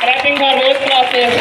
Clapping for both classes.